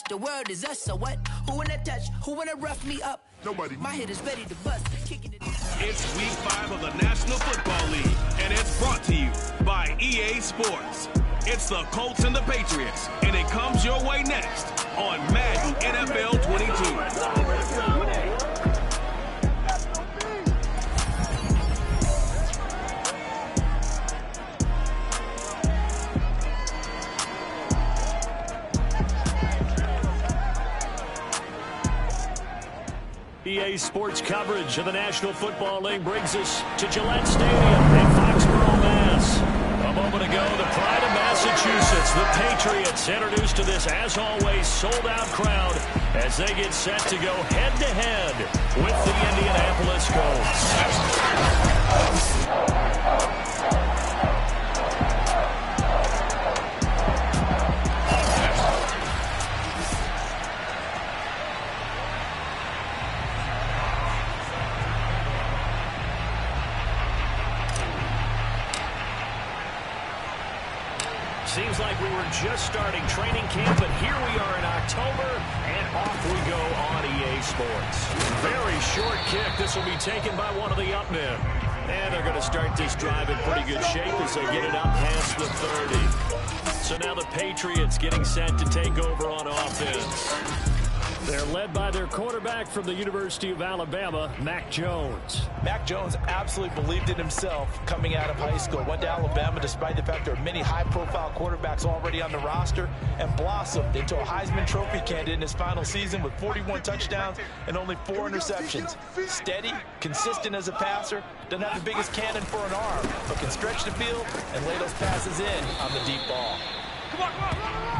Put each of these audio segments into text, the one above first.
The world is us, so what? Who wanna touch? Who wanna rough me up? Nobody. My head is ready to bust. Kicking it. It's week 5 of the National Football League, and it's brought to you by EA Sports. It's the Colts and the Patriots, and it comes your way next on Madden NFL 22. EA Sports coverage of the National Football League brings us to Gillette Stadium in Foxborough, Mass. A moment ago, the pride of Massachusetts, the Patriots, introduced to this, as always, sold-out crowd as they get set to go head-to-head with the Indianapolis Colts. Seems like we were just starting training camp, but here we are in October, and off we go on EA Sports. Very short kick. This will be taken by one of the up men. And they're going to start this drive in pretty good shape as they get it up past the 30. So now the Patriots getting set to take over on offense. They're led by their quarterback from the University of Alabama, Mac Jones. Mac Jones absolutely believed in himself coming out of high school. Went to Alabama despite the fact there are many high-profile quarterbacks already on the roster, and blossomed into a Heisman Trophy candidate in his final season with 41 touchdowns and only 4 interceptions. Steady, consistent as a passer, doesn't have the biggest cannon for an arm, but can stretch the field and lay those passes in on the deep ball.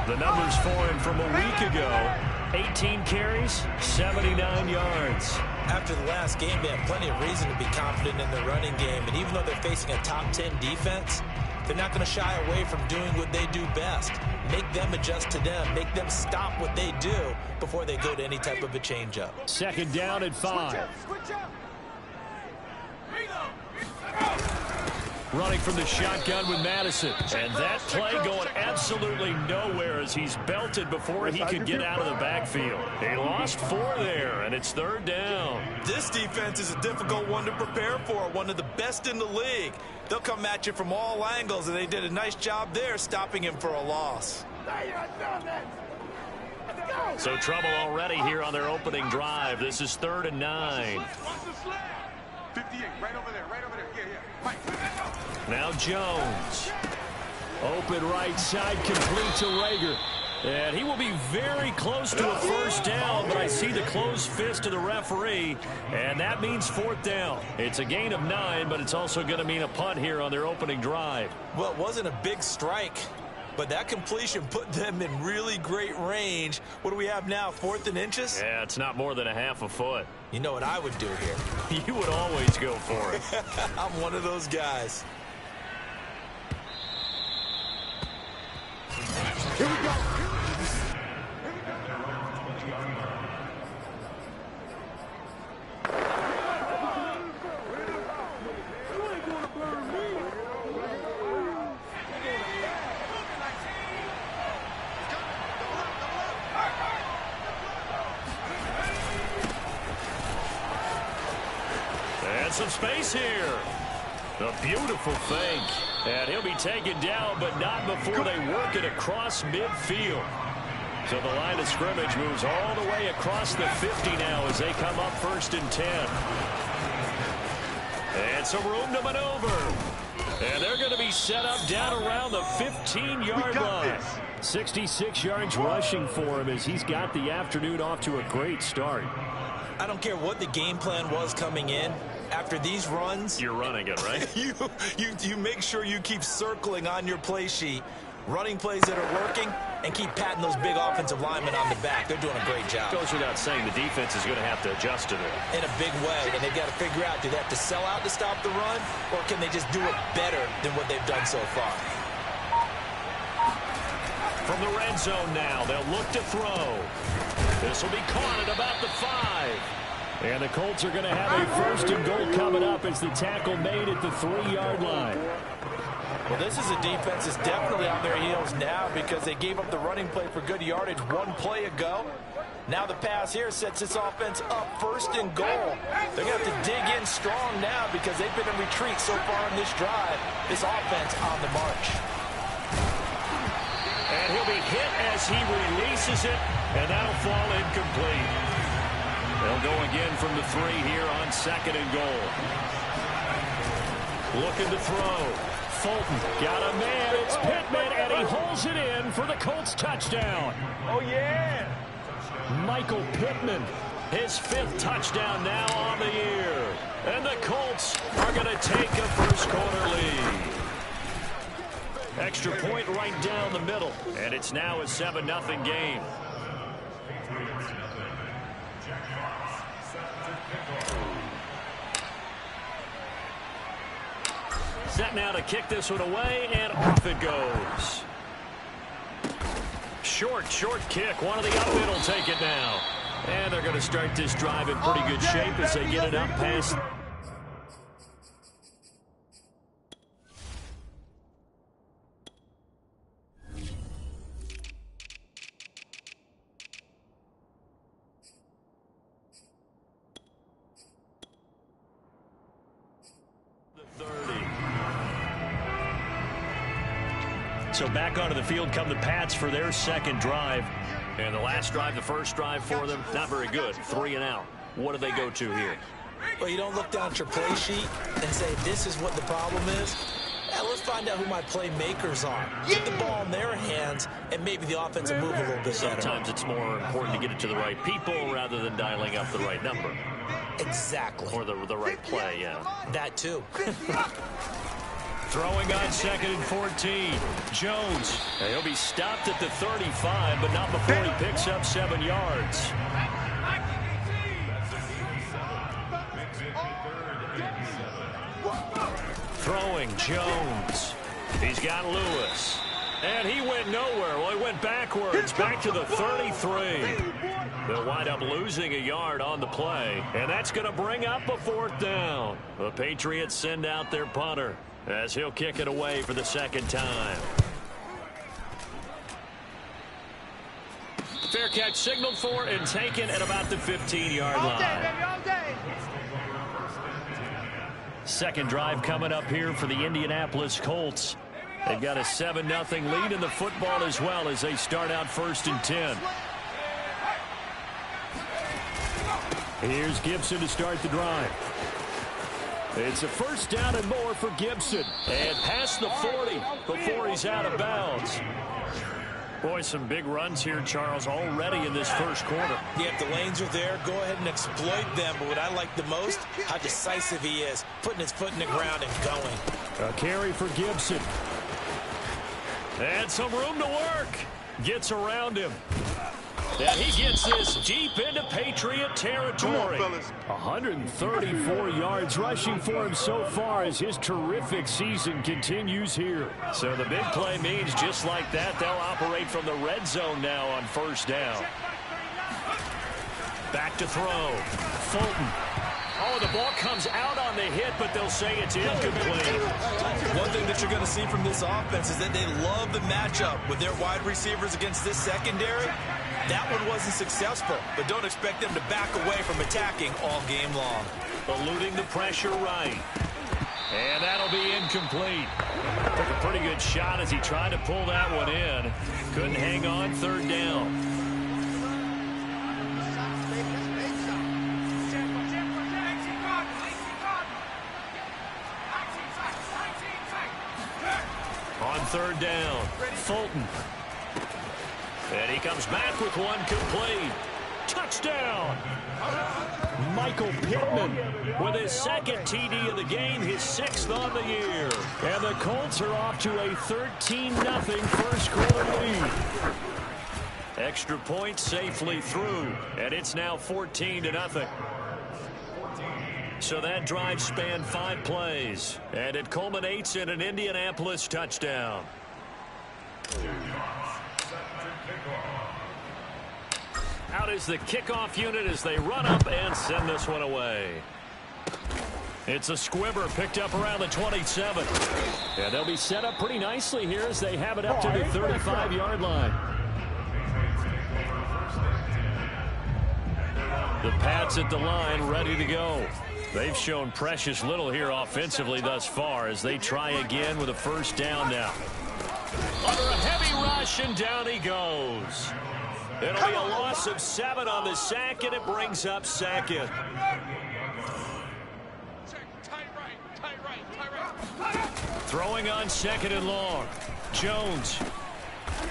The numbers for him from a week ago: 18 carries, 79 yards. After the last game, they have plenty of reason to be confident in their running game. And even though they're facing a top 10 defense, they're not going to shy away from doing what they do best. Make them adjust to them. Make them stop what they do before they go to any type of a changeup. Second down and 5. Running from the shotgun with Madison. And that play going absolutely nowhere as he's belted before he could get out of the backfield. They lost 4 there, and it's third down. This defense is a difficult one to prepare for, one of the best in the league. They'll come at you from all angles, and they did a nice job there stopping him for a loss. So trouble already here on their opening drive. This is 3rd and 9. 58, right over there, yeah. Now Jones. Open right side, complete to Rager. And he will be very close to a first down, but I see the closed fist of the referee, and that means 4th down. It's a gain of 9, but it's also going to mean a punt here on their opening drive. Well, it wasn't a big strike, but that completion put them in really great range. What do we have now, 4th and inches? Yeah, it's not more than a half a foot. You know what I would do here? You would always go for it. I'm one of those guys. Here we go. And some space here. A beautiful fake. And he'll be taken down, but not before they work it across midfield. So the line of scrimmage moves all the way across the 50 now as they come up 1st and 10. And some room to maneuver. And they're going to be set up down around the 15-yard line. 66 yards rushing for him as he's got the afternoon off to a great start. I don't care what the game plan was coming in. After these runs, you're running it, right? you make sure you keep circling on your play sheet, running plays that are working, and keep patting those big offensive linemen on the back. They're doing a great job. Goes without saying the defense is going to have to adjust to that. In a big way, and they've got to figure out, do they have to sell out to stop the run, or can they just do it better than what they've done so far? From the red zone now, they'll look to throw. This will be caught at about the 5. And the Colts are going to have a 1st and goal coming up as the tackle made at the 3-yard line. Well, this is a defense that's definitely on their heels now because they gave up the running play for good yardage one play ago. Now the pass here sets this offense up 1st and goal. They're going to have to dig in strong now because they've been in retreat so far in this drive. This offense on the march. And he'll be hit as he releases it, and that'll fall incomplete. They'll go again from the 3 here on 2nd and goal. Looking to throw. Fulton got a man. It's Pittman, and he holds it in for the Colts touchdown. Oh, yeah. Michael Pittman, his 5th touchdown now on the year. And the Colts are going to take a first-quarter lead. Extra point right down the middle, and it's now a 7-0 game. Set now to kick this one away, and off it goes. Short kick. One of the up middle take it now. And they're going to start this drive in pretty good shape as they get it up past. So back onto the field come the Pats for their 2nd drive. And the last drive, the first drive for them, not very good. 3 and out. What do they go to here? Well, you don't look down at your play sheet and say, this is what the problem is. Let's find out who my playmakers are. Get the ball in their hands, and maybe the offense will move a little bit better. Sometimes it's more important to get it to the right people rather than dialing up the right number. Exactly. Or the right play, yeah. That too. Throwing on 2nd and 14. Jones. And he'll be stopped at the 35, but not before he picks up 7 yards. Throwing Jones. He's got Lewis. And he went nowhere. Well, he went backwards, back to the 33. They'll wind up losing a yard on the play. And that's going to bring up a 4th down. The Patriots send out their punter as he'll kick it away for the 2nd time. Fair catch signaled for and taken at about the 15-yard line. 2nd drive coming up here for the Indianapolis Colts. They've got a 7-0 lead in the football as well as they start out 1st and 10. Here's Gibson to start the drive. It's a 1st down and more for Gibson. And past the 40 before he's out of bounds. Boy, some big runs here, Charles, already in this 1st quarter. Yeah, if the lanes are there, go ahead and exploit them. But what I like the most, how decisive he is, putting his foot in the ground and going. A carry for Gibson. And some room to work. Gets around him. And he gets this deep into Patriot territory. 134 yards rushing for him so far as his terrific season continues here. So the big play means just like that, they'll operate from the red zone now on 1st down. Back to throw. Fulton. Oh, the ball comes out on the hit, but they'll say it's incomplete. One thing that you're going to see from this offense is that they love the matchup with their wide receivers against this secondary. That one wasn't successful, but don't expect them to back away from attacking all game long. Eluding the pressure right. And that'll be incomplete. Took a pretty good shot as he tried to pull that one in. Couldn't hang on 3rd down. On 3rd down, Fulton. And he comes back with one complete. Touchdown! Michael Pittman with his 2nd TD of the game, his 6th on the year. And the Colts are off to a 13-0 1st quarter lead. Extra point safely through, and it's now 14-0. So that drive spanned 5 plays, and it culminates in an Indianapolis touchdown. Out is the kickoff unit as they run up and send this one away. It's a squibber picked up around the 27. And they'll be set up pretty nicely here as they have it up to the 35-yard line. The Pats at the line ready to go. They've shown precious little here offensively thus far as they try again with a first down now. Under a heavy rush, and down he goes. It'll be a loss of 7 on the sack, and it brings up second. Throwing on second and long. Jones.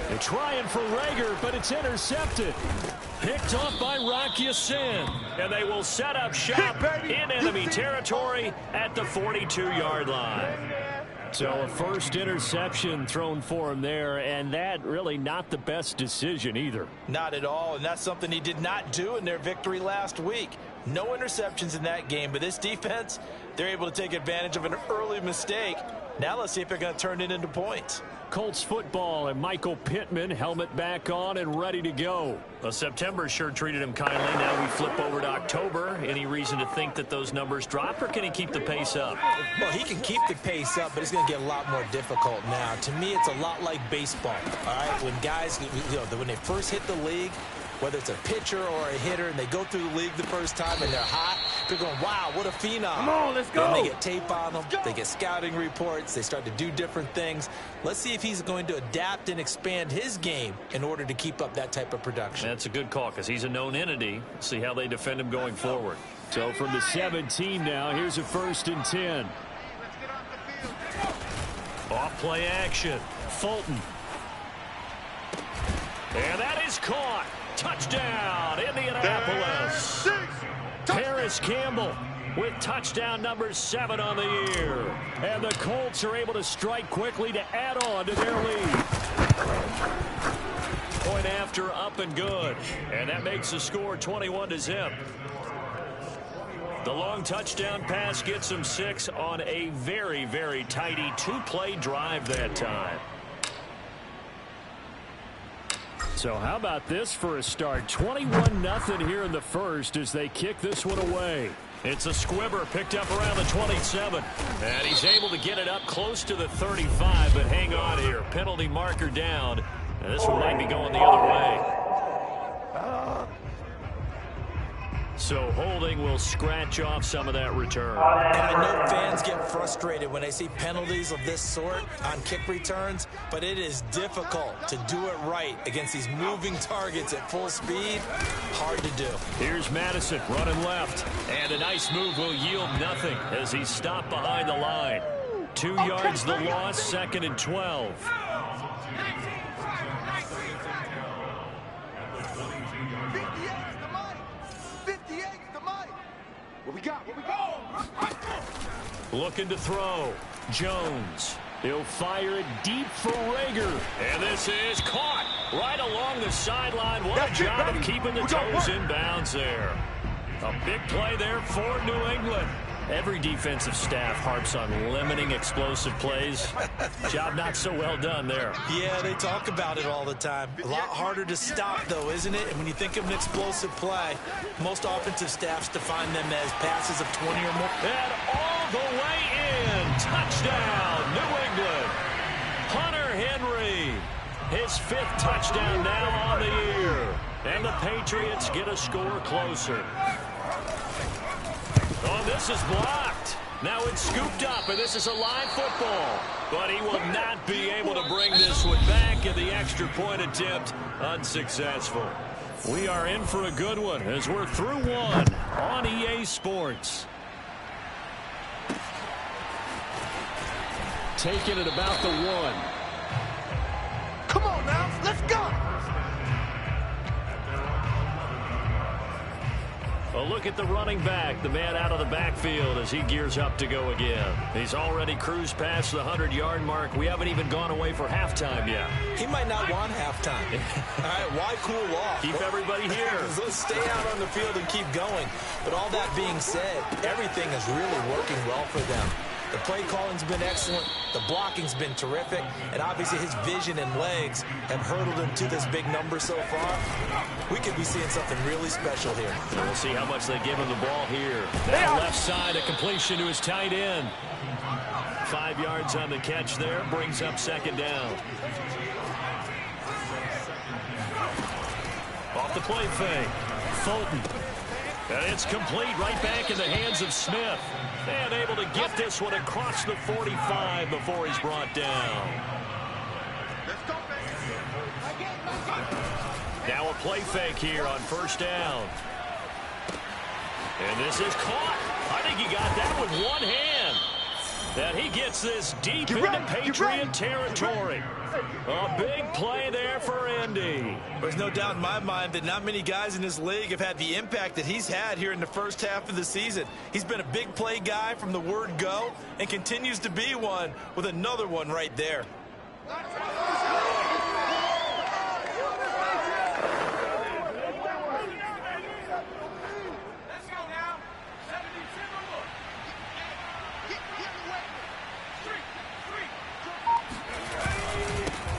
They're trying for Reagor, but it's intercepted. Picked off by Rock Ya-Sin. And they will set up shop in enemy territory at the 42-yard line. So a first interception thrown for him there, and that really not the best decision either. Not at all, and that's something he did not do in their victory last week. No interceptions in that game, but this defense, they're able to take advantage of an early mistake. Now let's see if they're going to turn it into points. Colts football and Michael Pittman, helmet back on and ready to go. Well, September sure treated him kindly. Now we flip over to October. Any reason to think that those numbers drop, or can he keep the pace up? Well, he can keep the pace up, but it's going to get a lot more difficult now. To me, it's a lot like baseball, all right? When guys, when they first hit the league, whether it's a pitcher or a hitter, and they go through the league the first time and they're hot, they're going, wow, what a phenom. Come on, let's go. And they get tape on them. They get scouting reports. They start to do different things. Let's see if he's going to adapt and expand his game in order to keep up that type of production. That's a good call because he's a known entity. See how they defend him going forward. So from the 17 now, here's a 1st and 10. Off play action. Fulton. And that is caught. Touchdown, Indianapolis. Paris Campbell with touchdown number 7 on the year. And the Colts are able to strike quickly to add on to their lead. Point after, up and good. And that makes the score 21-0. The long touchdown pass gets them 6 on a very, very tidy 2-play drive that time. So how about this for a start? 21-0 here in the first as they kick this one away. It's a squibber picked up around the 27. And he's able to get it up close to the 35, but hang on here. Penalty marker down. And this one might be going the other way. So holding will scratch off some of that return. And I know fans get frustrated when they see penalties of this sort on kick returns, but it is difficult to do it right against these moving targets at full speed. Hard to do. Here's Madison running left. And a nice move will yield nothing as he's stopped behind the line. 2 yards the loss, 2nd and 12. What we got? What we got? Looking to throw. Jones. He'll fire it deep for Reagor. And this is caught right along the sideline. What a job of keeping the toes in bounds there. A big play there for New England. Every defensive staff harps on limiting explosive plays. Job not so well done there. Yeah, they talk about it all the time. A lot harder to stop, though, isn't it? And when you think of an explosive play, most offensive staffs define them as passes of 20 or more. And all the way in. Touchdown, New England. Hunter Henry. His 5th touchdown now on the year. And the Patriots get a score closer. Oh, this is blocked. Now it's scooped up, and this is a live football. But he will not be able to bring this one back, and the extra point attempt unsuccessful. We are in for a good one as we're through one on EA Sports. Taking it about the 1. Come on now, let's go. A look at the running back, the man out of the backfield as he gears up to go again. He's already cruised past the 100-yard mark. We haven't even gone away for halftime yet. He might not want halftime. All right, why cool off? Keep everybody here. Let's stay out on the field and keep going. But all that being said, everything is really working well for them. The play calling's been excellent. The blocking's been terrific. And obviously his vision and legs have hurdled him to this big number so far. We could be seeing something really special here. And we'll see how much they give him the ball here. Down left side, a completion to his tight end. 5 yards on the catch there. Brings up second down. Off the play fake. Fulton. And it's complete right back in the hands of Smith. And able to get this one across the 45 before he's brought down. Now a play fake here on first down. And this is caught. I think he got that with one hand. And he gets this deep into Patriot territory. A big play there for Indy. There's no doubt in my mind that not many guys in this league have had the impact that he's had here in the first half of the season. He's been a big play guy from the word go and continues to be one with another one right there.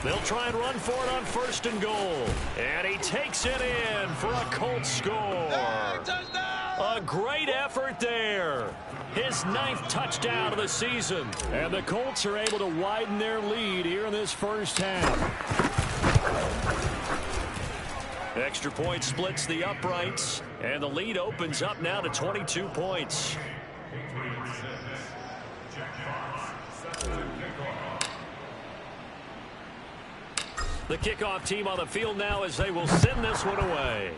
They'll try and run for it on first and goal. And he takes it in for a Colts score. A great effort there. His 9th touchdown of the season. And the Colts are able to widen their lead here in this first half. Extra point splits the uprights. And the lead opens up now to 22 points. The kickoff team on the field now as they will send this one away.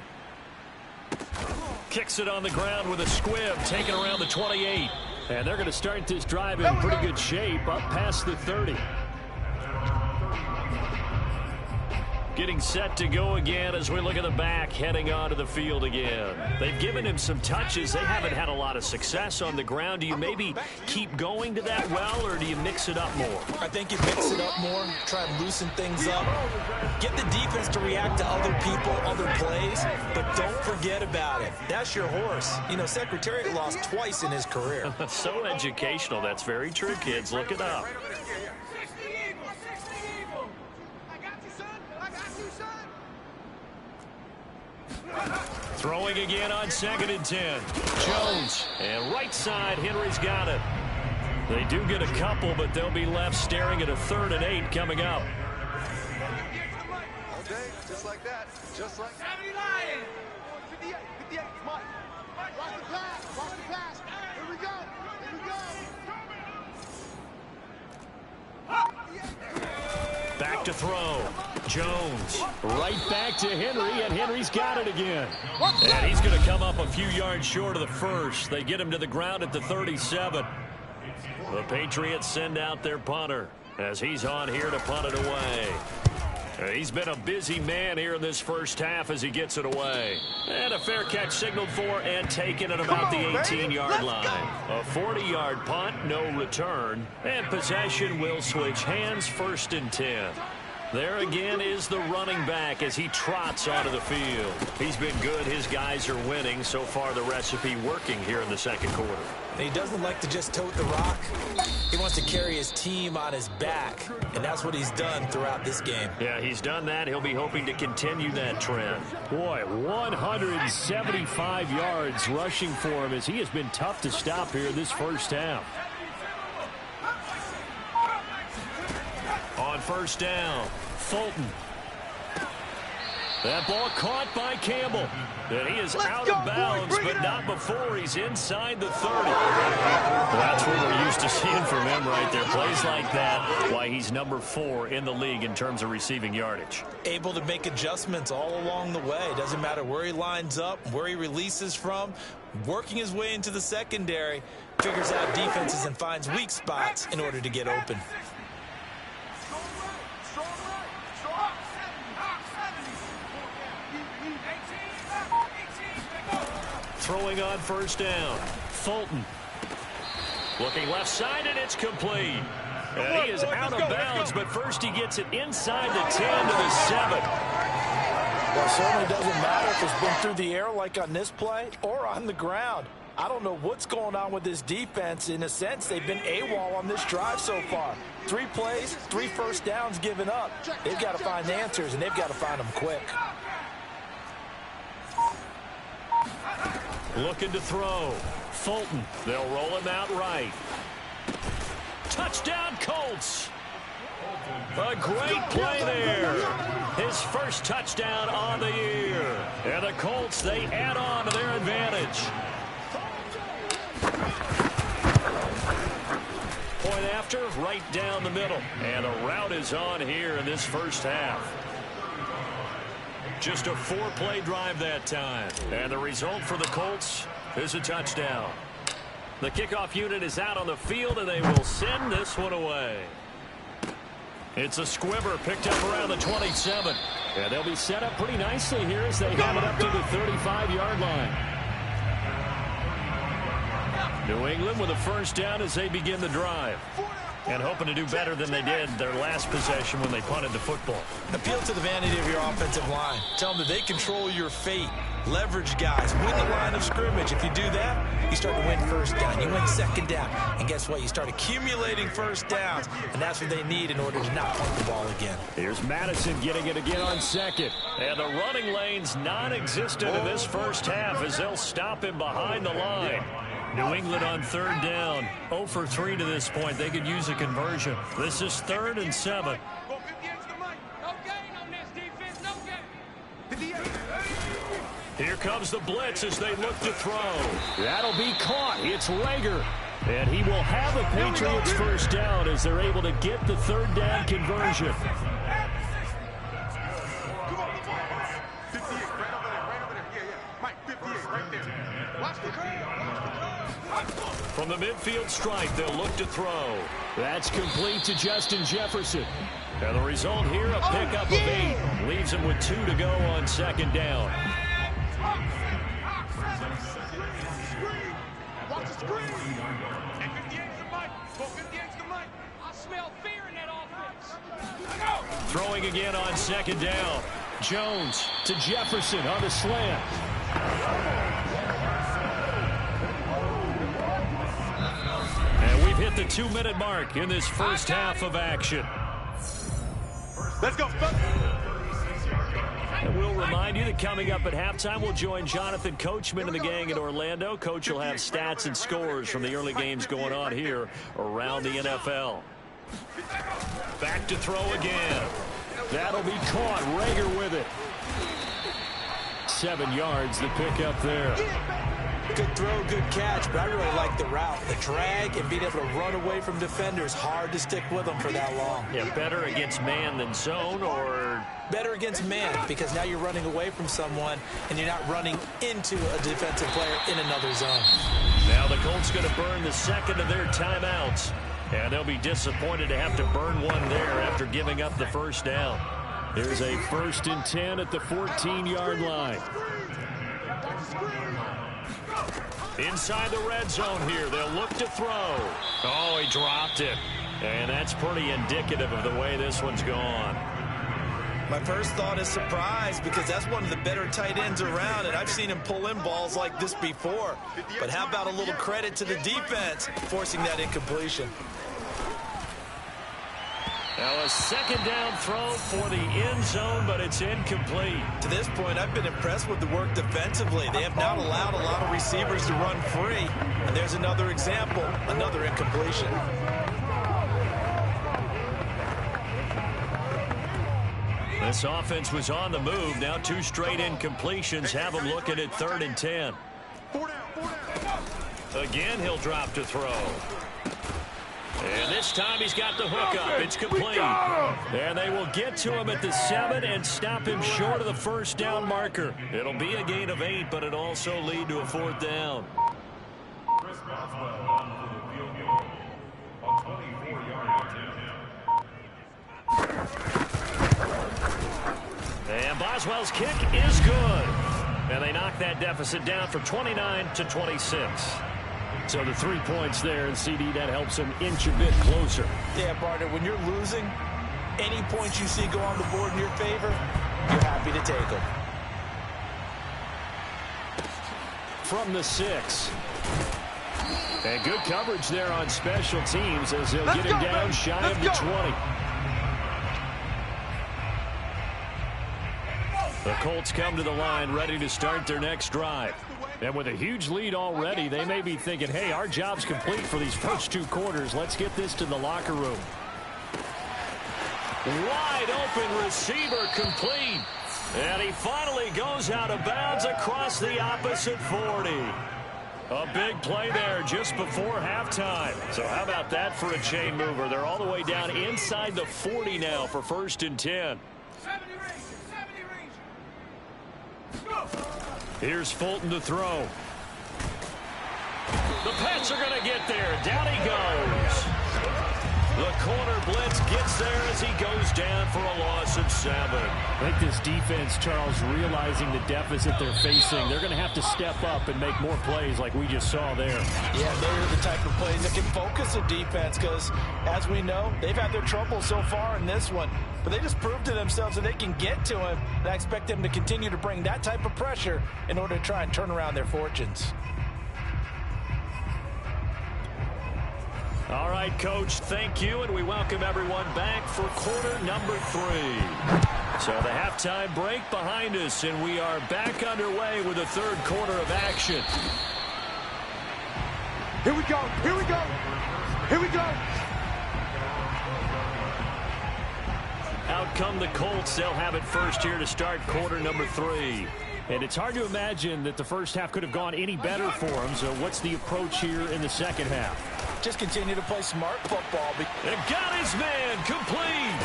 Kicks it on the ground with a squib, taken around the 28. And they're going to start this drive in pretty good shape, up past the 30. Getting set to go again as we look at the back, heading onto the field again. They've given him some touches. They haven't had a lot of success on the ground. Do you maybe keep going to that well, or do you mix it up more? I think you mix it up more, try and loosen things up. Get the defense to react to other people, other plays, but don't forget about it. That's your horse. You know, Secretariat lost twice in his career. So educational. That's very true, kids. Look it up. Throwing again on 2nd and 10. Jones. And right side, Henry's got it. They do get a couple, but they'll be left staring at a 3rd and 8 coming up. Okay, just like that. Just like that. 58, 58, Mike. Watch the pass. Watch the pass. Here we go. Here we go. Back to throw. Jones. Right back to Henry, and Henry's got it again. And he's going to come up a few yards short of the first. They get him to the ground at the 37. The Patriots send out their punter as he's on here to punt it away. He's been a busy man here in this first half as he gets it away. And a fair catch signaled for and taken at about the 18-yard line. A 40-yard punt, no return. And possession will switch hands, 1st and 10. There again is the running back as he trots onto the field. He's been good. His guys are winning. So far, the recipe working here in the second quarter. He doesn't like to just tote the rock. He wants to carry his team on his back, and that's what he's done throughout this game. Yeah, he's done that. He'll be hoping to continue that trend. Boy, 175 yards rushing for him as he has been tough to stop here this first half. On first down, Fulton. That ball caught by Campbell. And he is out of bounds, but not before he's inside the 30. That's what we're used to seeing from him right there. Plays like that, why he's number 4 in the league in terms of receiving yardage. Able to make adjustments all along the way. Doesn't matter where he lines up, where he releases from. Working his way into the secondary, figures out defenses and finds weak spots in order to get open. Throwing on first down, Fulton. Looking left side, and it's complete. And he is out of bounds, but first he gets it inside the 10 to the 7. Well, it certainly doesn't matter if it's been through the air like on this play or on the ground. I don't know what's going on with this defense. In a sense, they've been AWOL on this drive so far. 3 plays, 3 first downs given up. They've got to find answers, and they've got to find them quick. Looking to throw. Fulton. They'll roll him out right. Touchdown, Colts. A great play there. His first touchdown on the year. And the Colts, they add on to their advantage. Point after, right down the middle. And the route is on here in this first half. Just a 4-play drive that time. And the result for the Colts is a touchdown. The kickoff unit is out on the field, and they will send this one away. It's a squibber picked up around the 27. And they'll be set up pretty nicely here as they have it up to the 35-yard line. New England with a first down as they begin the drive. And hoping to do better than they did their last possession when they punted the football. Appeal to the vanity of your offensive line. Tell them that they control your fate. Leverage guys. Win the line of scrimmage. If you do that, you start to win first down. You win second down. And guess what? You start accumulating first downs. And that's what they need in order to not punt the ball again. Here's Madison getting it again on second. And the running lane's non-existent in this first half as they'll stop him behind the line. New England on third down. 0 for 3 to this point. They could use a conversion. This is 3rd and 7. Here comes the blitz as they look to throw. That'll be caught. It's Rager. And he will have the Patriots first down as they're able to get the 3rd down conversion. From the midfield stripe, they'll look to throw. That's complete to Justin Jefferson. And the result here, a pickup of 8. Leaves him with 2 to go on second down. Watch the screen. And 58's the mic. 58's the mic. I smell fear in that offense. Throwing again on second down. Jones to Jefferson on the slant. And we've hit the 2-minute mark in this first half of action. Let's go. And we'll remind you that coming up at halftime, we'll join Jonathan Coachman and the gang in Orlando. Coach will have stats and scores from the early games going on here around the NFL. Back to throw again. That'll be caught. Rager with it. 7 yards, the pickup there. Good throw, good catch, but I really like the route. The drag and being able to run away from defenders, hard to stick with them for that long. Yeah, better against man than zone, or better against man, because now you're running away from someone and you're not running into a defensive player in another zone. Now the Colts going to burn the second of their timeouts, and they'll be disappointed to have to burn one there after giving up the first down. Here's a 1st and 10 at the 14-yard line. Inside the red zone here, they'll look to throw. Oh, he dropped it. And that's pretty indicative of the way this one's gone. My first thought is surprise, because that's one of the better tight ends around, and I've seen him pull in balls like this before. But how about a little credit to the defense forcing that incompletion? Now a second down throw for the end zone, but it's incomplete. To this point, I've been impressed with the work defensively. They have not allowed a lot of receivers to run free. And there's another example, another incompletion. This offense was on the move. Now 2 straight incompletions have them looking at 3rd and 10. Again, he'll drop to throw. And this time he's got the hook up. It's complete. And they will get to him at the 7 and stop him short of the first down marker. It'll be a gain of 8, but it'll also lead to a 4th down. And Boswell's kick is good. And they knock that deficit down from 29 to 26. So the 3 points there, and CD, that helps them inch a bit closer. Yeah, partner, when you're losing, any points you see go on the board in your favor, you're happy to take them. from the 6. And good coverage there on special teams as they'll get him down shy of the 20. The Colts come to the line ready to start their next drive. And with a huge lead already, they may be thinking, hey, our job's complete for these first 2 quarters. Let's get this to the locker room. Wide open receiver complete. And he finally goes out of bounds across the opposite 40. A big play there just before halftime. So how about that for a chain mover? They're all the way down inside the 40 now for 1st and 10. Here's Fulton to throw. The Pats are going to get there. Down he goes. The corner blitz gets there as he goes down for a loss of 7. I think this defense, Charles, realizing the deficit they're facing, they're going to have to step up and make more plays like we just saw there. Yeah, they're the type of plays that can focus the defense because, as we know, they've had their trouble so far in this one. But they just proved to themselves that they can get to him, and I expect them to continue to bring that type of pressure in order to try and turn around their fortunes. All right, Coach, thank you, and we welcome everyone back for quarter number 3. So the halftime break behind us, and we are back underway with the 3rd quarter of action. Here we go, here we go, here we go. Out come the Colts. They'll have it first here to start quarter number 3. And it's hard to imagine that the first half could have gone any better for them. So what's the approach here in the second half? Just continue to play smart football. And got his man complete.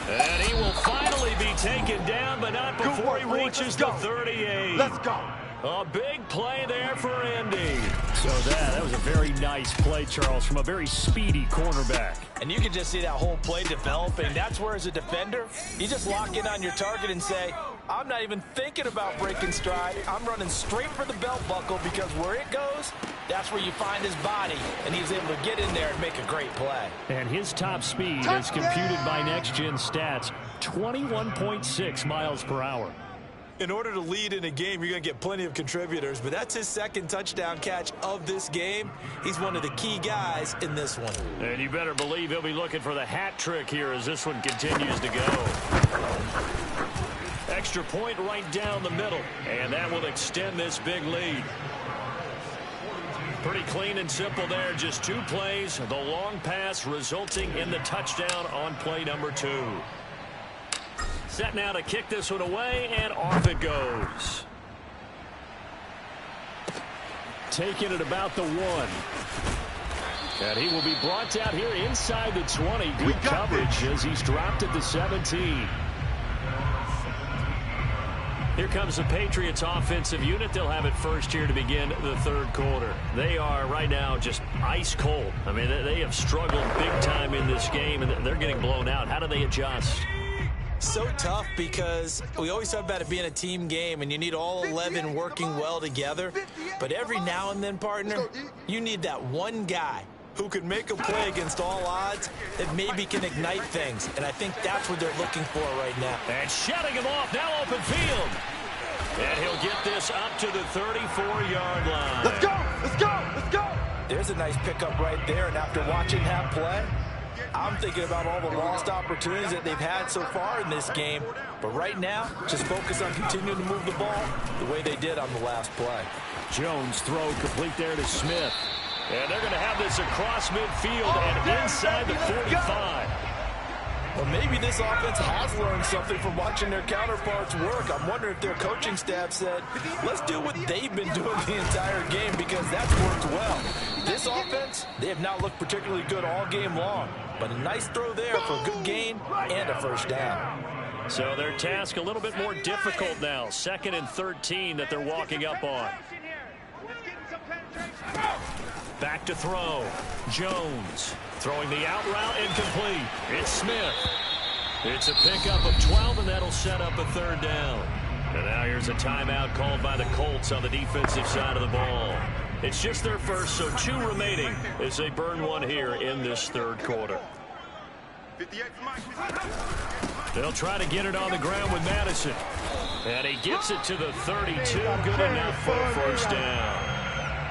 And he will finally be taken down, but not before he reaches the 38. Let's go. A big play there for Indy. So that was a very nice play, Charles, from a very speedy cornerback. And you can just see that whole play developing. That's where, as a defender, you just lock in on your target and say, I'm not even thinking about breaking stride. I'm running straight for the belt buckle because where it goes, that's where you find his body. And he's able to get in there and make a great play. And his top speed, as computed by Next Gen Stats, 21.6 miles per hour. In order to lead in a game, you're going to get plenty of contributors, but that's his 2nd touchdown catch of this game. He's one of the key guys in this one. And you better believe he'll be looking for the hat trick here as this one continues to go. Extra point right down the middle, and that will extend this big lead. Pretty clean and simple there, just 2 plays. The long pass resulting in the touchdown on play number 2. Set now to kick this one away, and off it goes. Taking it about the 1. And he will be brought down here inside the 20. Good coverage as he's dropped at the 17. Here comes the Patriots offensive unit. They'll have it first here to begin the 3rd quarter. They are right now just ice cold. I mean, they have struggled big time in this game, and they're getting blown out. How do they adjust? So tough because we always talk about it being a team game and you need all 11 working well together. But every now and then, partner, you need that one guy who can make a play against all odds that maybe can ignite things. And I think that's what they're looking for right now. And shutting him off, now open field. And he'll get this up to the 34-yard line. Let's go, let's go, let's go. There's a nice pickup right there. And after watching that play, I'm thinking about all the lost opportunities that they've had so far in this game. But right now, just focus on continuing to move the ball the way they did on the last play. Jones throw complete there to Smith. And they're going to have this across midfield and inside the 45. Well, maybe this offense has learned something from watching their counterparts work. I'm wondering if their coaching staff said, let's do what they've been doing the entire game because that's worked well. This offense, they have not looked particularly good all game long. But a nice throw there for a good gain and a first down. So their task a little bit more difficult now. 2nd and 13 that they're walking up on. Back to throw. Jones throwing the out route incomplete. It's Smith. It's a pickup of 12, and that'll set up a 3rd down. And now here's a timeout called by the Colts on the defensive side of the ball. It's just their first, so 2 remaining as they burn one here in this 3rd quarter. They'll try to get it on the ground with Madison. And he gets it to the 32. Good enough for a first down.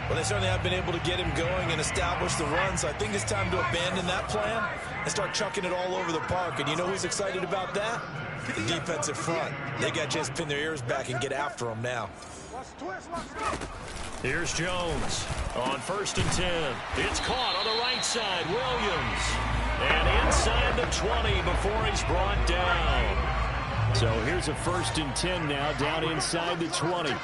Well, they certainly have been able to get him going and establish the run, so I think it's time to abandon that plan and start chucking it all over the park. And you know who's excited about that? The defensive front. They got a chance to pin their ears back and get after him now. Here's Jones on 1st and 10. It's caught on the right side. Williams. And inside the 20 before he's brought down. So here's a 1st and 10 now, down inside the 20.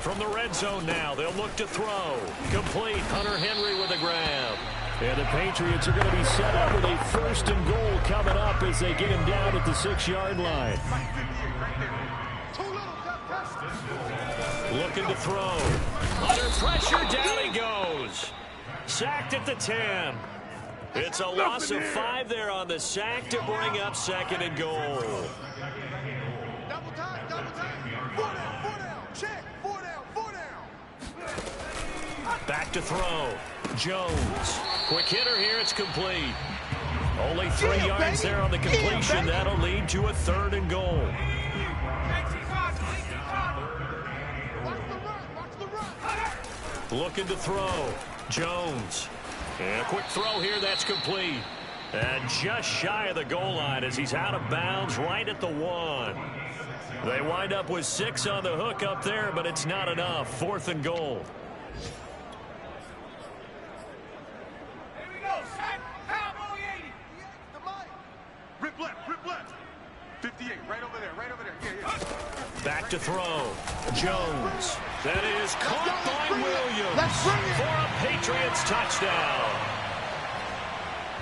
From the red zone now, they'll look to throw. Complete. Hunter Henry with a grab. And the Patriots are going to be set up with a 1st and goal coming up as they get him down at the 6-yard line. Looking to throw. Under pressure, down he goes. Sacked at the 10. It's a loss of 5 there on the sack to bring up 2nd and goal. Double time, double time. 4 down, check. 4 down. Back to throw. Jones. Quick hitter here, it's complete. Only 3 yards there on the completion. That'll lead to a 3rd and goal. Looking to throw. Jones. And a quick throw here, that's complete. And just shy of the goal line as he's out of bounds right at the 1. They wind up with 6 on the hook up there, but it's not enough. 4th and goal. Here we go, Cowboy 80. The mic. Rip left. 58, right over there. Yeah. Back to throw. Jones. That is caught by Williams for a Patriots touchdown.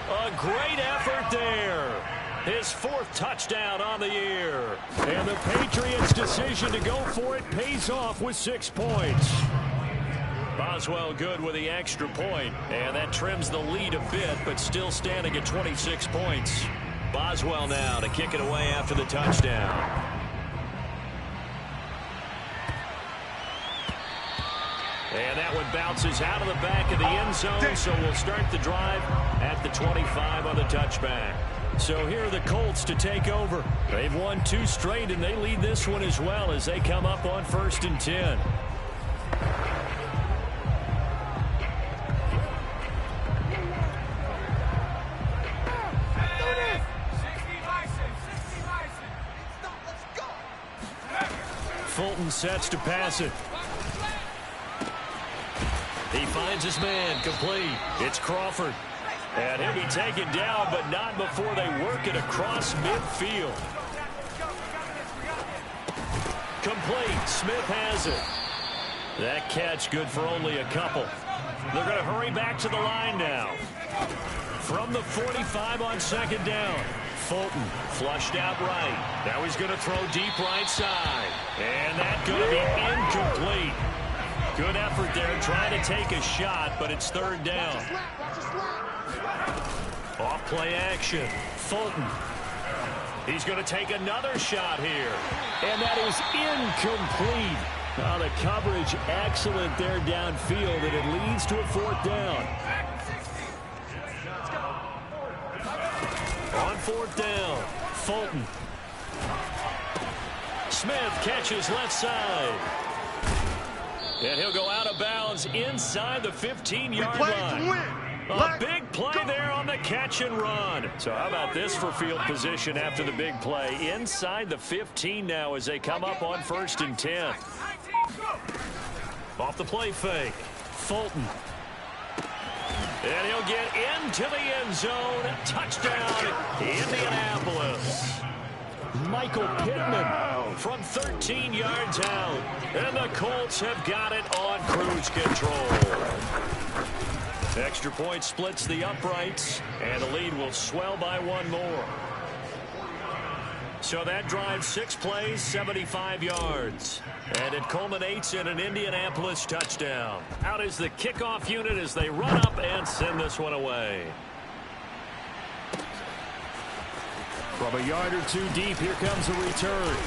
A great effort there. His 4th touchdown on the year. And the Patriots' decision to go for it pays off with 6 points. Boswell good with the extra point. And that trims the lead a bit, but still standing at 26 points. Boswell now to kick it away after the touchdown. And that one bounces out of the back of the end zone, so we'll start the drive at the 25 on the touchback. So here are the Colts to take over. They've won 2 straight, and they lead this one as well as they come up on 1st and 10. Fulton sets to pass it. He finds his man, complete. It's Crawford. And he'll be taken down, but not before they work it across midfield. Complete. Smith has it. That catch good for only a couple. They're going to hurry back to the line now. From the 45 on 2nd down. Fulton flushed out right. Now he's going to throw deep right side. And that's going to be incomplete. Good effort there trying to take a shot, but it's 3rd down. Off play action. Fulton. He's going to take another shot here. And that is incomplete. Oh, the coverage excellent there downfield, and it leads to a 4th down. On 4th down, Fulton. Smith catches left side. And he'll go out of bounds inside the 15-yard line. A big play there on the catch and run. So how about this for field position after the big play? Inside the 15 now as they come up on 1st and 10. Off the play fake. Fulton. And he'll get into the end zone. Touchdown, Indianapolis. Michael Pittman from 13 yards out. And the Colts have got it on cruise control. Extra point splits the uprights, and the lead will swell by 1 more. So that drives 6 plays, 75 yards. And it culminates in an Indianapolis touchdown. Out is the kickoff unit as they run up and send this one away. From a yard or 2 deep, here comes a return.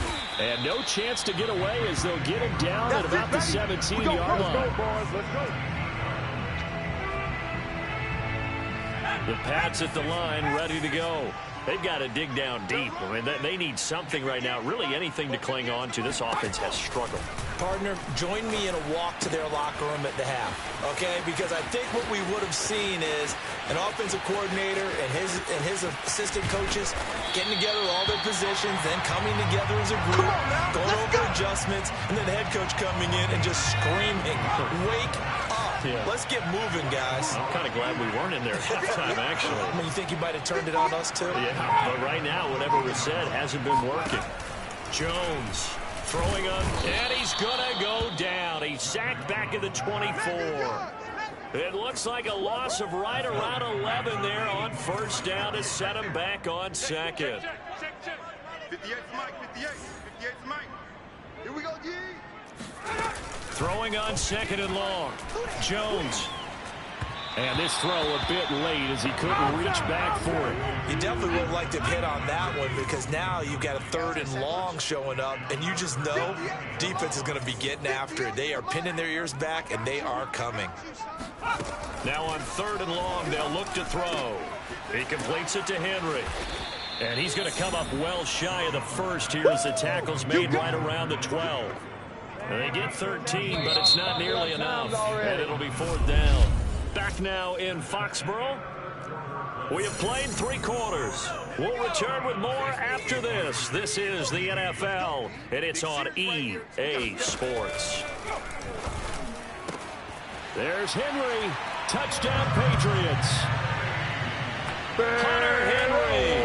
And no chance to get away as they'll get him down at about the 17-yard line. The Pats at the line, ready to go. They've got to dig down deep. I mean, they need something right now, really anything to cling on to. This offense has struggled. Partner, join me in a walk to their locker room at the half, okay? Because I think what we would have seen is an offensive coordinator and his assistant coaches getting together with all their positions, then coming together as a group, going over adjustments, and then the head coach coming in and just screaming, "Wake up. Yeah. Let's get moving, guys." I'm kind of glad we weren't in there at halftime, actually. I mean, you think you might have turned it on us, too? Yeah, but right now, whatever was said hasn't been working. Jones throwing up, and he's going to go down. He's sacked back at the 24. It looks like a loss of right around 11 there on first down to set him back on second. 58 Mike, 58 Mike. Here we go, G. Throwing on second and long. Jones. And this throw a bit late as he couldn't reach back for it. You definitely would have liked to hit on that one because now you've got a third and long showing up, and you just know defense is going to be getting after it. They are pinning their ears back, and they are coming. Now on third and long, they'll look to throw. He completes it to Henry. And he's going to come up well shy of the first here as the tackle's made right around the 12. And they get 13, but it's not nearly enough. And it'll be fourth down. Back now in Foxborough. We have played 3 quarters. We'll return with more after this. This is the NFL, and it's on EA Sports. There's Henry. Touchdown, Patriots. Hunter Henry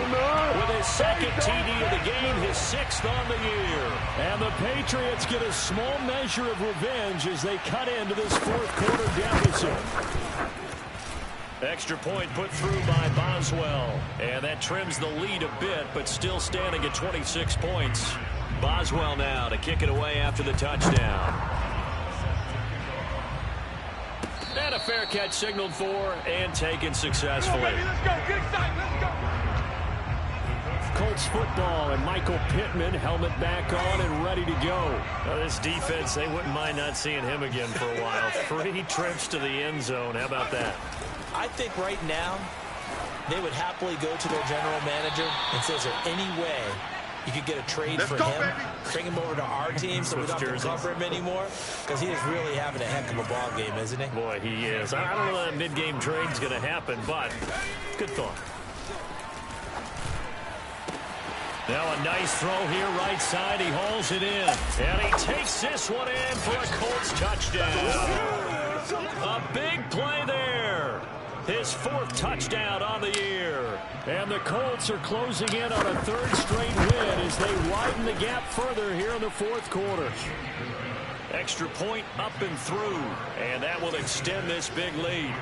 with his second TD of the game, his 6th on the year. And the Patriots get a small measure of revenge as they cut into this fourth quarter deficit. Extra point put through by Boswell. And that trims the lead a bit, but still standing at 26 points. Boswell now to kick it away after the touchdown. And a fair catch signaled for and taken successfully. Let's go. Get excited. Let's go. Colts football and Michael Pittman, helmet back on and ready to go. Now this defense, they wouldn't mind not seeing him again for a while. 3 trips to the end zone. How about that? I think right now they would happily go to their general manager and say, is there any way you could get a trade for him, baby. Bring him over to our team so we don't have to cover him anymore? Because he is really having a heck of a ball game, isn't he? Boy, he is. I don't know that mid-game trade's going to happen, but good thought. Now a nice throw here right side. He hauls it in. And he takes this one in for a Colts touchdown. A big play there. His 4th touchdown on the year. And the Colts are closing in on a 3rd straight win as they widen the gap further here in the 4th quarter. Extra point up and through. And that will extend this big lead.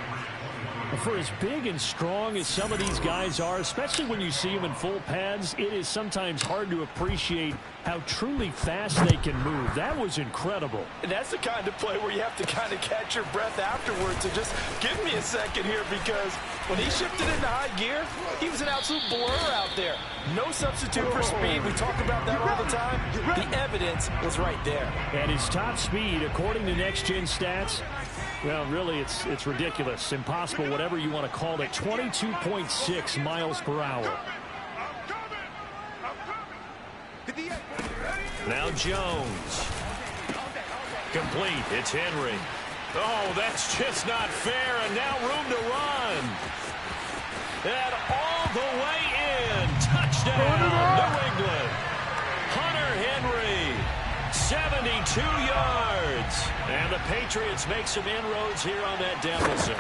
For as big and strong as some of these guys are, especially when you see them in full pads, it is sometimes hard to appreciate how truly fast they can move. That was incredible. And that's the kind of play where you have to kind of catch your breath afterwards and just give me a second here, because when he shifted into high gear, he was an absolute blur out there. No substitute for speed. We talk about that all the time. The evidence was right there. And his top speed, according to Next Gen Stats, well, really, it's ridiculous. Impossible, whatever you want to call it. 22.6 miles per hour. Now Jones. Complete. It's Henry. Oh, that's just not fair. And now room to run. And all the way in. Touchdown, New England. Hunter Henry. 72 yards. And the Patriots make some inroads here on that deficit.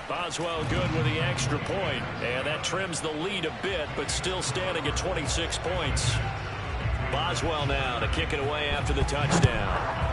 Boswell good with the extra point. And that trims the lead a bit, but still standing at 26 points. Boswell now to kick it away after the touchdown.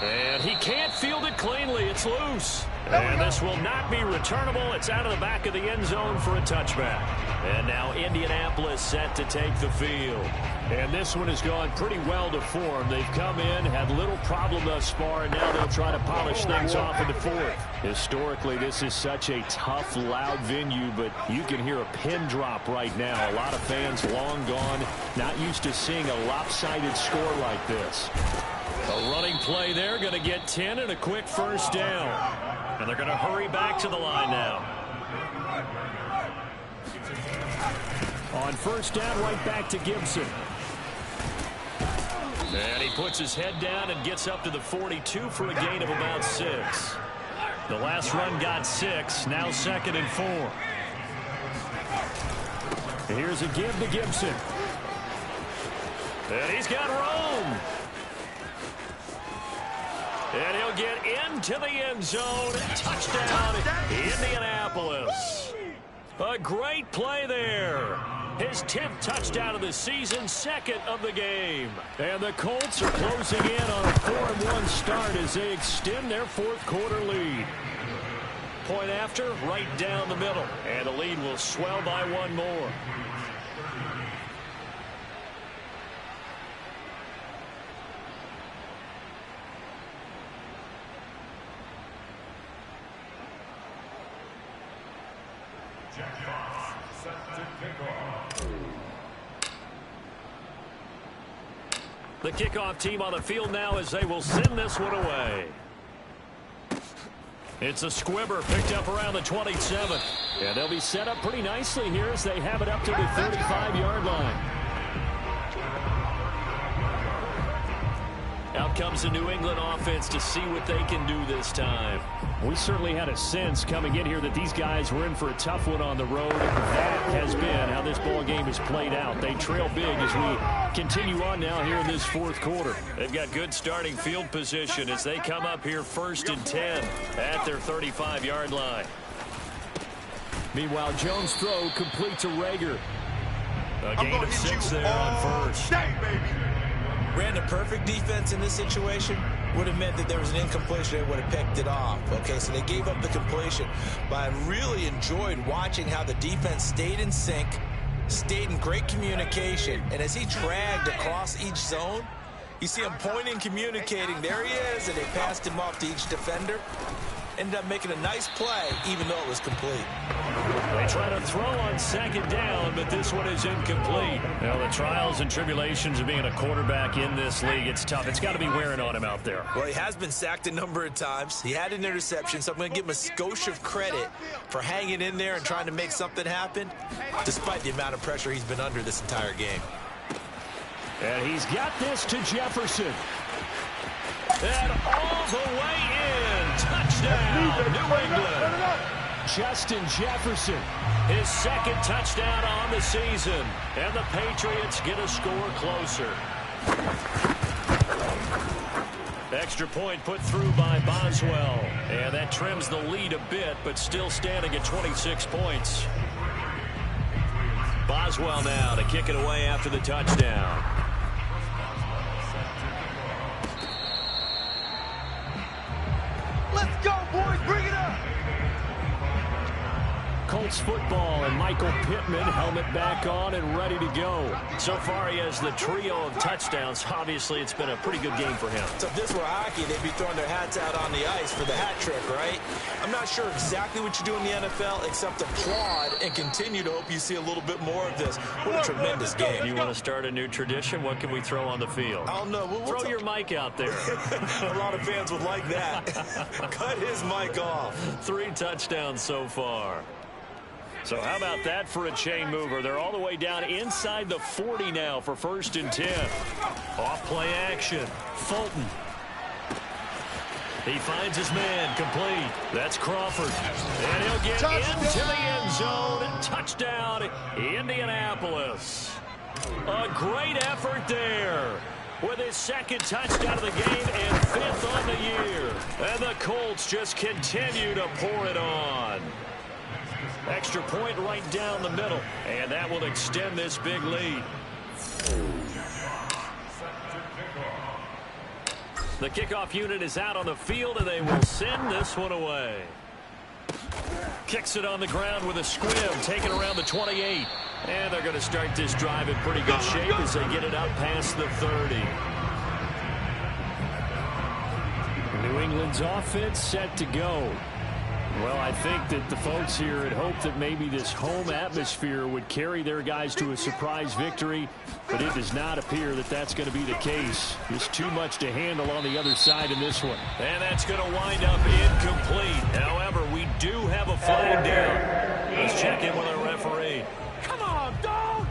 And he can't field it cleanly. It's loose. And this will not be returnable. It's out of the back of the end zone for a touchback. And now Indianapolis set to take the field. And this one has gone pretty well to form. They've come in, had little problem thus far, and now they'll try to polish things off in the 4th. Historically, this is such a tough, loud venue, but you can hear a pin drop right now. A lot of fans long gone, not used to seeing a lopsided score like this. A running play there, going to get 10 and a quick first down. And they're going to hurry back to the line now. On first down, right back to Gibson. And he puts his head down and gets up to the 42 for a gain of about 6. The last run got 6. Now 2nd and 4. Here's a give to Gibson. And he's got room. And he'll get into the end zone. Touchdown, Indianapolis. A great play there. His 10th touchdown of the season, 2nd of the game. And the Colts are closing in on a 4-1 start as they extend their 4th quarter lead. Point after, right down the middle. And the lead will swell by 1 more. The kickoff team on the field now as they will send this one away. It's a squibber picked up around the 27. Yeah, they'll be set up pretty nicely here as they have it up to the 35-yard line. Out comes the New England offense to see what they can do this time. We certainly had a sense coming in here that these guys were in for a tough one on the road. That has been how this ball game has played out. They trail big as we continue on now here in this 4th quarter. They've got good starting field position as they come up here 1st and 10 at their 35-yard line. Meanwhile, Jones' throw complete to Rager. A gain of 6 there on first. Ran the perfect defense in this situation. Would have meant that there was an incompletion. They would have picked it off. Okay, so they gave up the completion. But I really enjoyed watching how the defense stayed in sync, stayed in great communication. And as he dragged across each zone, you see him pointing, communicating. There he is, and they passed him off to each defender. Ended up making a nice play, even though it was complete. They try to throw on 2nd down, but this one is incomplete. Now, the trials and tribulations of being a quarterback in this league, it's tough. It's got to be wearing on him out there. Well, he has been sacked a number of times. He had an interception, so I'm going to give him a skosh of credit for hanging in there and trying to make something happen, despite the amount of pressure he's been under this entire game. And he's got this to Jefferson. And all the way in. Touchdown, New England. Justin Jefferson. His 2nd touchdown on the season. And the Patriots get a score closer. Extra point put through by Boswell. And that trims the lead a bit, but still standing at 26 points. Boswell now to kick it away after the touchdown. Let's go, boys. Bring it up. Colts football, and Michael Pittman, helmet back on and ready to go. So far, he has the trio of touchdowns. Obviously, it's been a pretty good game for him. So if this were hockey, they'd be throwing their hats out on the ice for the hat trick, right? I'm not sure exactly what you do in the NFL, except applaud and continue to hope you see a little bit more of this. What a tremendous game. You want to start a new tradition? What can we throw on the field? I don't know. Throw your mic out there. A lot of fans would like that. Cut his mic off. 3 touchdowns so far. So how about that for a chain mover? They're all the way down inside the 40 now for 1st and 10. Off play action. Fulton. He finds his man complete. That's Crawford. And he'll get into the end zone. Touchdown, Indianapolis. A great effort there. With his 2nd touchdown of the game and 5th on the year. And the Colts just continue to pour it on. Extra point right down the middle. And that will extend this big lead. The kickoff unit is out on the field, and they will send this one away. Kicks it on the ground with a squib, taken around the 28. And they're going to start this drive in pretty good shape as they get it up past the 30. New England's offense set to go. Well, I think that the folks here had hoped that maybe this home atmosphere would carry their guys to a surprise victory, but it does not appear that that's going to be the case. There's too much to handle on the other side in this one. And that's going to wind up incomplete. However, we do have a flag down. Let's check in with our referee. Come on, dog!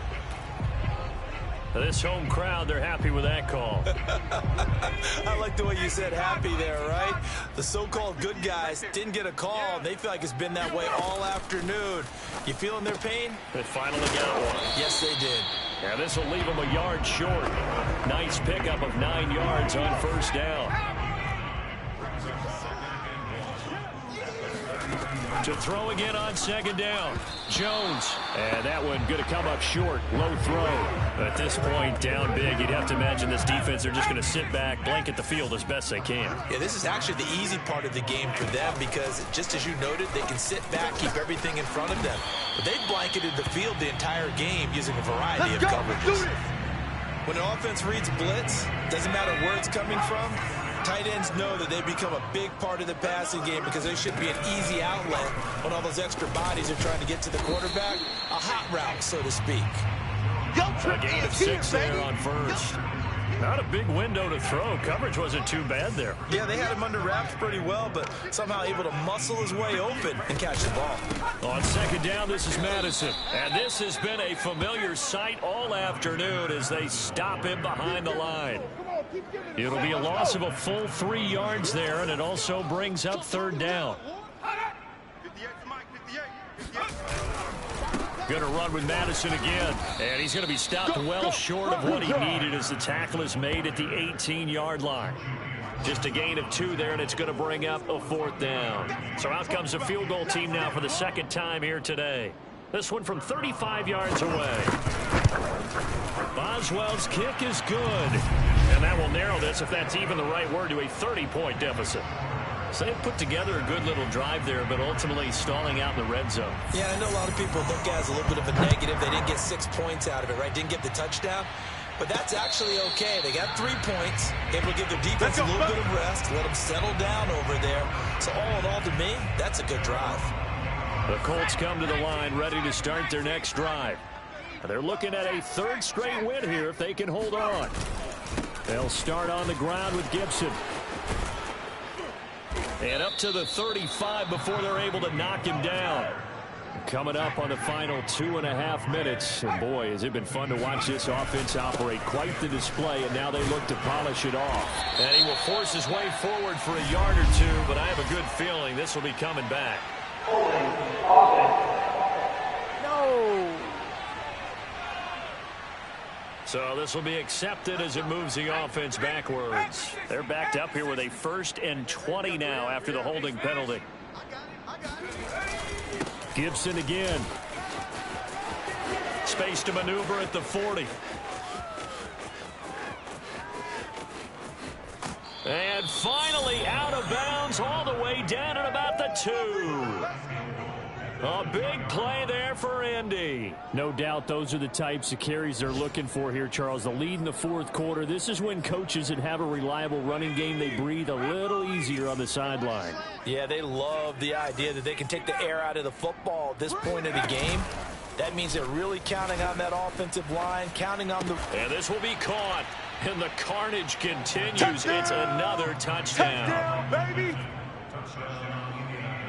This home crowd, they're happy with that call. I like the way you said happy there, right? The so-called good guys didn't get a call. They feel like it's been that way all afternoon. You feeling their pain? They finally got one. Yes, they did. Now this will leave them a yard short. Nice pickup of 9 yards on first down. To throw again on second down. Jones. And that one going to come up short. Low throw. At this point, down big, you'd have to imagine this defense, they're just going to sit back, blanket the field as best they can. Yeah, this is actually the easy part of the game for them because, just as you noted, they can sit back, keep everything in front of them. But they've blanketed the field the entire game using a variety of coverages. When an offense reads blitz, doesn't matter where it's coming from, tight ends know that they become a big part of the passing game because they should be an easy outlet when all those extra bodies are trying to get to the quarterback. A hot route, so to speak. A gain of 6 there on first. Not a big window to throw. Coverage wasn't too bad there. Yeah, they had him under wraps pretty well, but somehow able to muscle his way open and catch the ball. On second down, this is Madison. And this has been a familiar sight all afternoon as they stop him behind the line. It'll be a loss of a full 3 yards there, and it also brings up third down. Going to run with Madison again, and he's going to be stopped well short of what he needed as the tackle is made at the 18-yard line. Just a gain of 2 there, and it's going to bring up a fourth down. So out comes the field goal team now for the second time here today. This one from 35 yards away. Boswell's kick is good, and that will narrow this, if that's even the right word, to a 30-point deficit. So they put together a good little drive there, but ultimately stalling out in the red zone. Yeah, I know a lot of people look at it as a little bit of a negative. They didn't get 6 points out of it, right? Didn't get the touchdown. But that's actually okay. They got 3 points, able to give their defense a little bit of rest, let them settle down over there. So all in all, to me, that's a good drive. The Colts come to the line ready to start their next drive. They're looking at a 3rd straight win here if they can hold on. They'll start on the ground with Gibson. And up to the 35 before they're able to knock him down. Coming up on the final 2.5 minutes. And boy, has it been fun to watch this offense operate. Quite the display, and now they look to polish it off. And he will force his way forward for a yard or 2, but I have a good feeling this will be coming back. No. So this will be accepted as it moves the offense backwards. They're backed up here with a 1st and 20 now after the holding penalty. Gibson again. Space to maneuver at the 40. And finally out of bounds all the way down at about the 2. A big play there for Indy. No doubt those are the types of carries they're looking for here, Charles. The lead in the 4th quarter. This is when coaches that have a reliable running game, they breathe a little easier on the sideline. Yeah, they love the idea that they can take the air out of the football at this point of the game. That means they're really counting on that offensive line, counting on the... And this will be caught. And the carnage continues. Touchdown! It's another touchdown. Touchdown, baby!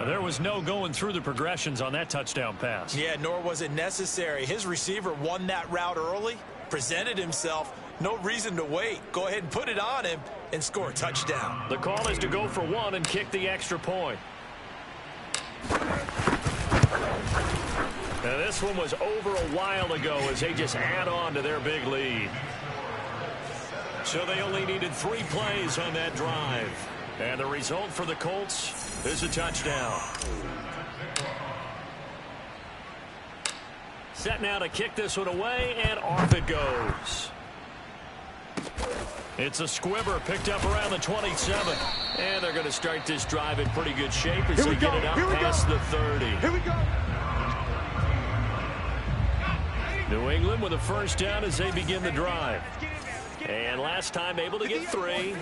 There was no going through the progressions on that touchdown pass. Yeah, nor was it necessary. His receiver won that route early, presented himself. No reason to wait. Go ahead and put it on him and score a touchdown. The call is to go for 1 and kick the extra point. Now this one was over a while ago as they just add on to their big lead. So they only needed 3 plays on that drive. And the result for the Colts is a touchdown. Set now to kick this one away, and off it goes. It's a squibber picked up around the 27. And they're going to start this drive in pretty good shape as they get it up past the 30. Here we go. New England with a 1st down as they begin the drive. And last time able to get 3.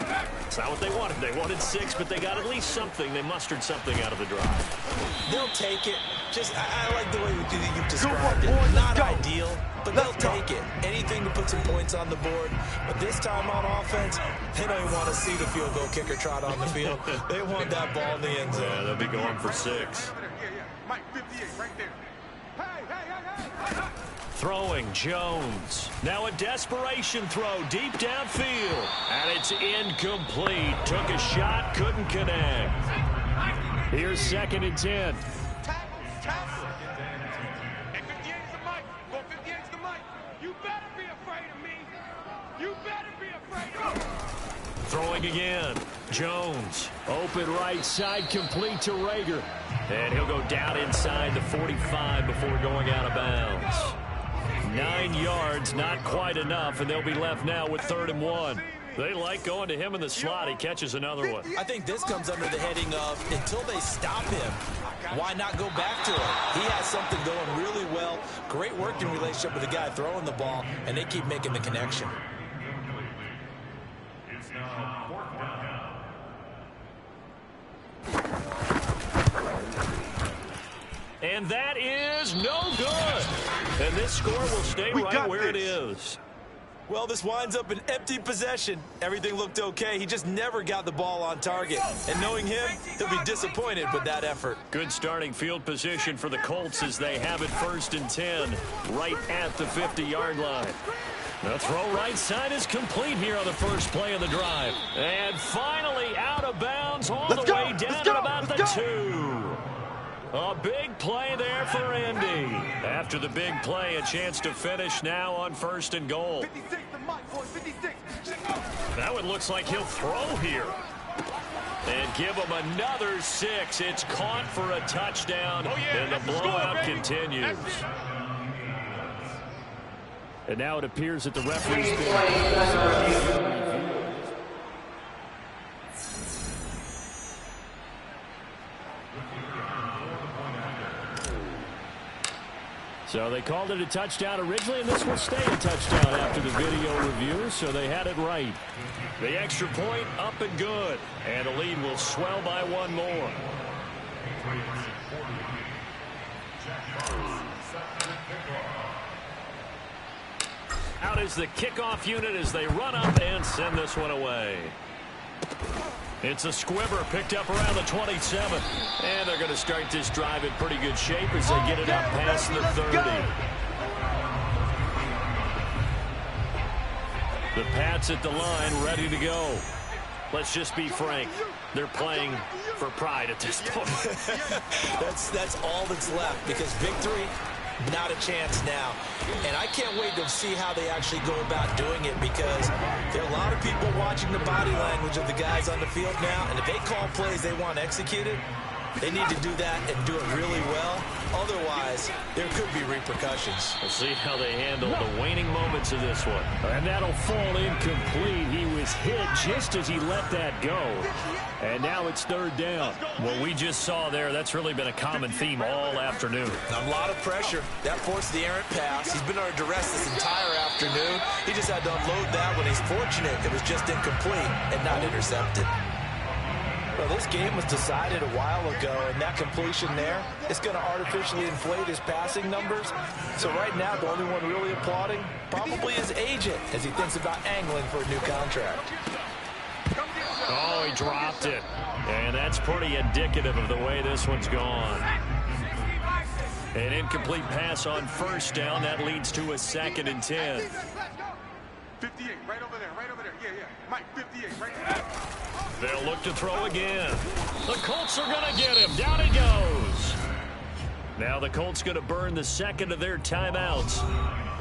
It's not what they wanted. They wanted 6, but they got at least something. They mustered something out of the drive. They'll take it. I like the way you've described it. Not ideal, but they'll take it. Anything to put some points on the board. But this time on offense, they don't even want to see the field goal kicker trot on the field. They want that ball in the end zone. Yeah, they'll be going for 6. Mike, 58, right there. Hey. Throwing Jones. Now a desperation throw deep downfield. And it's incomplete. Took a shot, couldn't connect. Here's 2nd and 10. Tackle. And 58 is the Mike. Go 58 is the Mike. You better be afraid of me. You better be afraid of me. Throwing again. Jones. Open right side, complete to Rager. And he'll go down inside the 45 before going out of bounds. 9 yards, not quite enough, and they'll be left now with 3rd and 1. They like going to him in the slot. He catches another one. I think this comes under the heading of until they stop him, why not go back to it? He has something going really well. Great working relationship with the guy throwing the ball, and they keep making the connection. And that is no good. And this score will stay right where it is. Well, this winds up an empty possession. Everything looked okay. He just never got the ball on target. And knowing him, he'll be disappointed with that effort. Good starting field position for the Colts as they have it 1st and 10 right at the 50-yard line. The throw right side is complete here on the first play of the drive. And finally out of bounds all the way down at about the 2. A big play there for Indy. After the big play, a chance to finish now on 1st and goal. 56 the Mike, boy, 56. That one looks like he'll throw here. And give him another 6. It's caught for a touchdown, and the blowout continues. And now it appears that the referee's been... So they called it a touchdown originally, and this will stay a touchdown after the video review, so they had it right. The extra point up and good, and the lead will swell by 1 more. Out is the kickoff unit as they run up and send this one away. It's a squibber picked up around the 27. And they're going to start this drive in pretty good shape as they get it up past the 30. The Pats at the line ready to go. Let's just be frank. They're playing for pride at this point. That's all that's left because victory, not a chance now. And I can't wait to see how they actually go about doing it because there are a lot of people watching the body language of the guys on the field now. And if they call plays they want executed, they need to do that and do it really well. Otherwise, there could be repercussions. We'll see how they handle the waning moments of this one. And that'll fall incomplete. He was hit just as he let that go. And now it's 3rd down. What we just saw there, that's really been a common theme all afternoon. A lot of pressure. That forced the errant pass. He's been under duress this entire afternoon. He just had to unload that when he's fortunate it was just incomplete and not intercepted. Well, this game was decided a while ago, and that completion there is going to artificially inflate his passing numbers. So right now, the only one really applauding probably his agent as he thinks about angling for a new contract. Oh, he dropped it. And that's pretty indicative of the way this one's gone. An incomplete pass on 1st down. That leads to a 2nd and 10. 58, right over there, yeah. Mike, 58, right there. They'll look to throw again. The Colts are going to get him. Down he goes. Now the Colts going to burn the 2nd of their timeouts.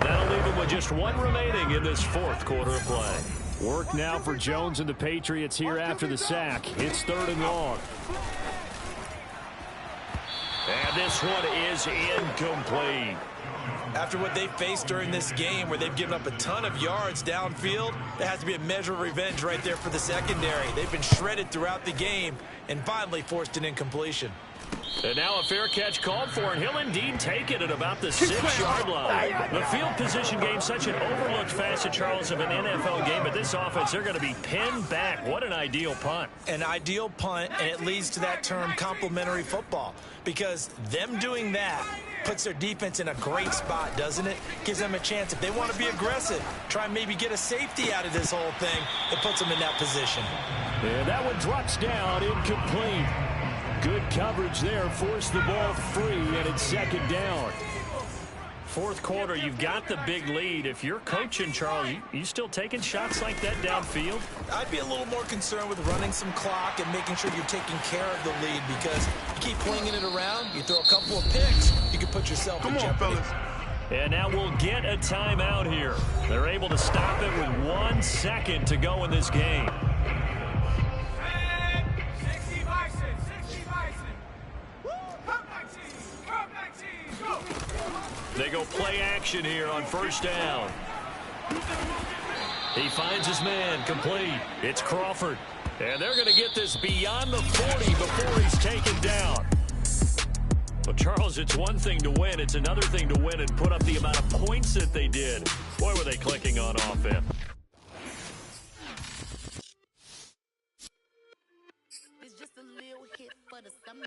That'll leave them with just 1 remaining in this 4th quarter of play. Work now for Jones and the Patriots here after the sack. It's 3rd and long. And this one is incomplete. After what they faced during this game where they've given up a ton of yards downfield, there has to be a measure of revenge right there for the secondary. They've been shredded throughout the game and finally forced an incompletion. And now a fair catch called for, and he'll indeed take it at about the 6-yard line. The field position game, such an overlooked facet, Charles, of an NFL game, but this offense, they're going to be pinned back. What an ideal punt. An ideal punt, and it leads to that term complementary football, because them doing that puts their defense in a great spot, doesn't it? Gives them a chance. If they want to be aggressive, try and maybe get a safety out of this whole thing, it puts them in that position. And that one drops down, incomplete. Good coverage there, forced the ball free, and it's second down. Fourth quarter, you've got the big lead. If you're coaching, Charles, you still taking shots like that downfield? I'd be a little more concerned with running some clock and making sure you're taking care of the lead, because you keep flinging it around, you throw a couple of picks, you can put yourself in jeopardy. Fellas. And now we'll get a timeout here. They're able to stop it with 1 second to go in this game. They go play action here on first down. He finds his man, complete. It's Crawford. And they're going to get this beyond the 40 before he's taken down. Well, Charles, it's one thing to win. It's another thing to win and put up the amount of points that they did. Boy, were they clicking on offense. It's just a little hit for the summer.